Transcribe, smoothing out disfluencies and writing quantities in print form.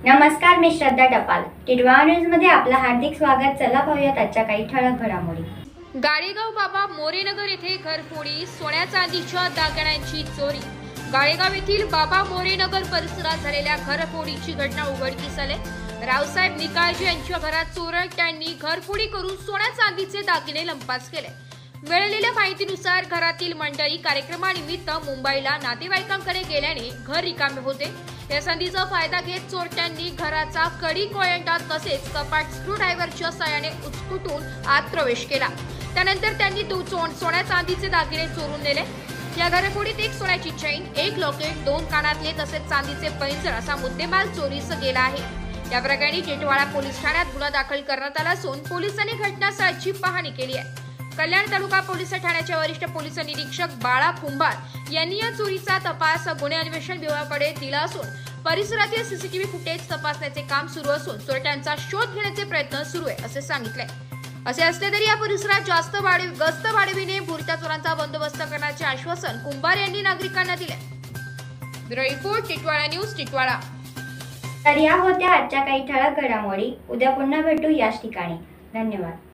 नमस्कार, मी श्रद्धा टपाल. टिटवाळा न्यूज मध्ये आपलं हार्दिक स्वागत. चला पाहूयात आजच्या काही ठळक घडामोडी. गाळेगाव बाबा मोरेनगर येथे घरफोडी, सोन्या चांदीच्या दागिन्यांची चोरी. गाळेगाव येथील बाबा मोरेनगर परिसरात झालेल्या घरफोडीची घटना उघडकीस आली. रावसाहेब निकाळजे यांच्या घरात चोरट्यांनी घरफोडी करून सोन्या चांदीचे दागिने लंपास केले. मिळालेल्या माहितीनुसार घरातील मंडळी कार्यक्रमानिमित्त मुंबईला नातेवाईकांकडे गेल्याने घर रिकामे होते. या संधीचा फायदा घेत चोरट्यांनी घराचा कडी कोयंडा तसेच कपाट स्क्रूड्रायव्हरच्या साहाय्याने उचकुटून आत प्रवेश केला. त्यानंतर त्यांनी सोन्या चांदीचे दागिने चोरून नेले. या घरफोडीत एक सोन्याची चैन, एक लॉकेट, 2 कानातले तसेच चांदीचे पैंजण असा मुद्देमाल चोरीस गेला आहे. या प्रकरणी टिटवाळा पोलीस ठाण्यात गुन्हा दाखल करण्यात आला असून पोलिसांनी घटनास्थळाची पाहणी केली आहे. कल्याण तालुका पोलीस ठाण्याचे वरिष्ठ पोलीस निरीक्षक बाळा कुंभार यांनी या चोरीचा तपास गुन्हे अन्वेषण विभागाकडे दिला असून परिसरातील सीसीटीव्ही फुटेज तपासण्याचे काम सुरू असून चोरट्यांचा शोध घेण्याचे प्रयत्न सुरू आहे असे सांगितले. असे असले तरी या परिसरात गस्त वाढविणे, भुरट्या चोरांचा बंदोबस्त करण्याचे आश्वासन कुंभार यांनी नागरिकांना दिले. Bureau report, Titwala news, Titwala. तर या होत्या आजच्या काही ठळक घडामोडी. उद्या पुन्हा भेटू याच ठिकाणी. धन्यवाद.